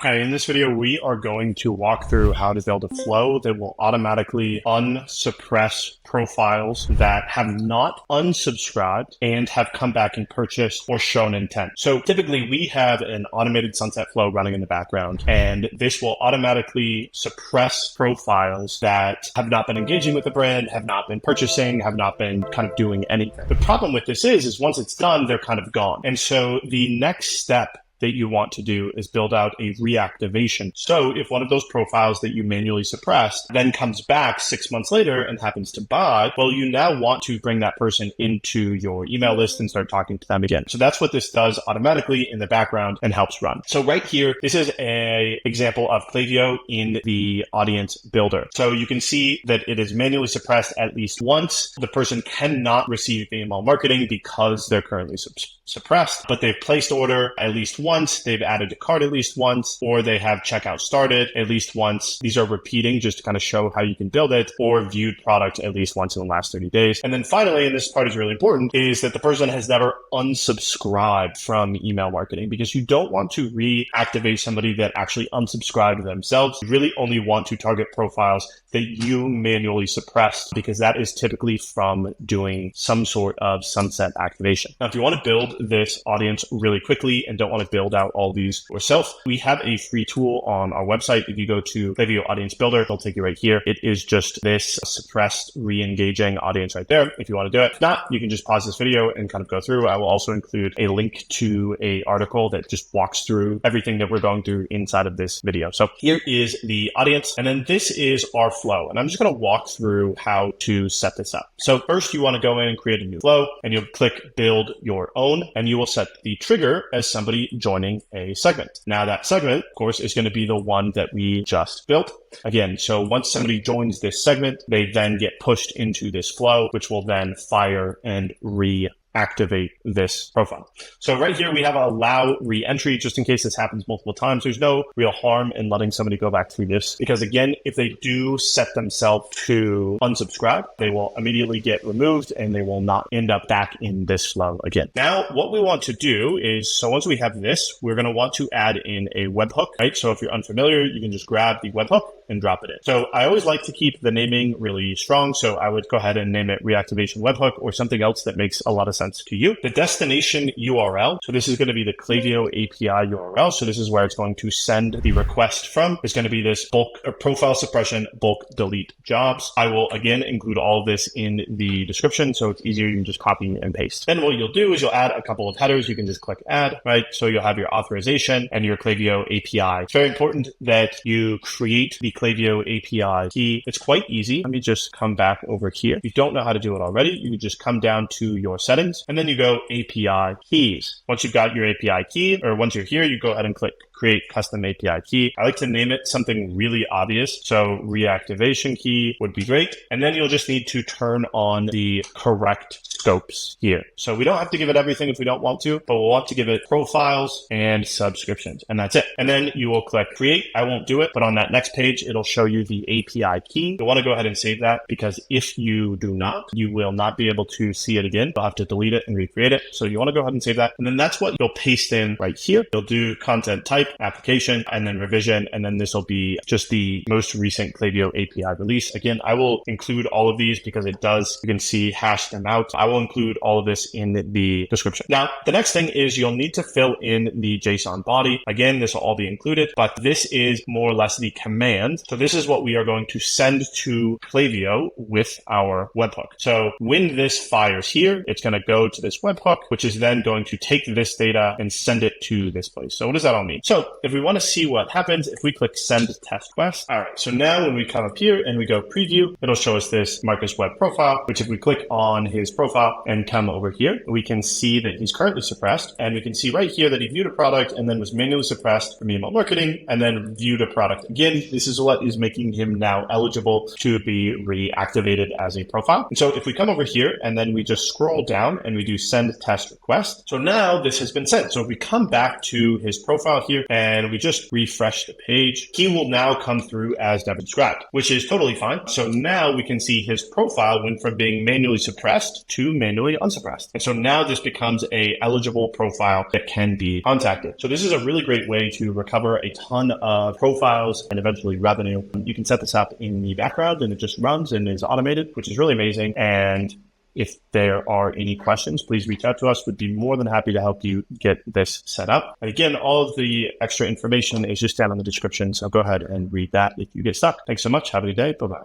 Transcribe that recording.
Okay, in this video, we are going to walk through how to build a flow that will automatically unsuppress profiles that have not unsubscribed and have come back and purchased or shown intent. So typically we have an automated sunset flow running in the background, and this will automatically suppress profiles that have not been engaging with the brand, have not been purchasing, have not been kind of doing anything. The problem with this is once it's done, they're kind of gone. And so the next step that you want to do is build out a reactivation. So if one of those profiles that you manually suppressed then comes back 6 months later and happens to buy, well, you now want to bring that person into your email list and start talking to them again. So that's what this does automatically in the background and helps run. So right here, this is an example of Klaviyo in the audience builder. So you can see that it is manually suppressed at least once. The person cannot receive email marketing because they're currently suppressed, but they've placed order at least once, they've added a cart at least once, or they have checkout started at least once. These are repeating just to kind of show how you can build it, or viewed product at least once in the last 30 days. And then finally, and this part is really important, is that the person has never unsubscribed from email marketing, because you don't want to reactivate somebody that actually unsubscribed themselves. You really only want to target profiles that you manually suppressed, because that is typically from doing some sort of sunset activation. Now, if you want to build this audience really quickly and don't want to build out all these yourself, we have a free tool on our website. If you go to Klaviyo Audience Builder, it'll take you right here. It is just this suppressed re-engaging audience right there if you want to do it. If not, you can just pause this video and kind of go through. I will also include a link to an article that just walks through everything that we're going through inside of this video. So here is the audience, and then this is our flow. And I'm just going to walk through how to set this up. So first, you want to go in and create a new flow, and you'll click build your own, and you will set the trigger as somebody joining a segment. Now that segment, of course, is going to be the one that we just built. Again, so once somebody joins this segment, they then get pushed into this flow, which will then fire and reactivate this profile. So right here, we have allow re-entry, just in case this happens multiple times. There's no real harm in letting somebody go back through this, because again, if they do set themselves to unsubscribe, they will immediately get removed and they will not end up back in this flow again. Now, what we want to do is, so once we have this, we're going to want to add in a webhook, right? So if you're unfamiliar, you can just grab the webhook and drop it in. So I always like to keep the naming really strong. So I would go ahead and name it reactivation webhook or something else that makes a lot of sense to you. The destination URL, so this is going to be the Klaviyo-API URL. So this is where it's going to send the request from. It's going to be this profile suppression bulk delete jobs. I will again include all of this in the description, so it's easier. You can just copy and paste. Then what you'll do is you'll add a couple of headers. You can just click add, right? So you'll have your authorization and your Klaviyo API. It's very important that you create the Klaviyo-API key. It's quite easy. Let me just come back over here. If you don't know how to do it already, you can just come down to your settings, and then you go API keys. Once you've got your API key, or once you're here, you go ahead and click create custom API key. I like to name it something really obvious. So reactivation key would be great. And then you'll just need to turn on the correct scopes here. So we don't have to give it everything if we don't want to, but we'll want to give it profiles and subscriptions, and that's it. And then you will click create. I won't do it, but on that next page, it'll show you the API key. You'll want to go ahead and save that, because if you do not, you will not be able to see it again. You'll have to delete it and recreate it. So you want to go ahead and save that. And then that's what you'll paste in right here. You'll do content type, application, and then revision. And then this will be just the most recent Klaviyo API release. Again, I will include all of these because it does, you can see, hash them out. I will include all of this in the description. Now, the next thing is you'll need to fill in the JSON body. Again, this will all be included, but this is more or less the command. So this is what we are going to send to Klaviyo with our webhook. So when this fires here, it's going to go to this webhook, which is then going to take this data and send it to this place. So what does that all mean? So if we want to see what happens, if we click send test request, all right, so now when we come up here and we go preview, it'll show us this Marcus web profile, which if we click on his profile and come over here, we can see that he's currently suppressed, and we can see right here that he viewed a product and then was manually suppressed from email marketing and then viewed a product again. This is what is making him now eligible to be reactivated as a profile. And so if we come over here and then we just scroll down and we do send test request, so now this has been sent. So if we come back to his profile here, and we just refresh the page, he will now come through as never subscribed, which is totally fine. So now we can see his profile went from being manually suppressed to manually unsuppressed. And so now this becomes a eligible profile that can be contacted. So this is a really great way to recover a ton of profiles and eventually revenue. You can set this up in the background and it just runs and is automated, which is really amazing. And if there are any questions, please reach out to us. We'd be more than happy to help you get this set up. And again, all of the extra information is just down in the description. So go ahead and read that if you get stuck. Thanks so much. Have a good day. Bye-bye.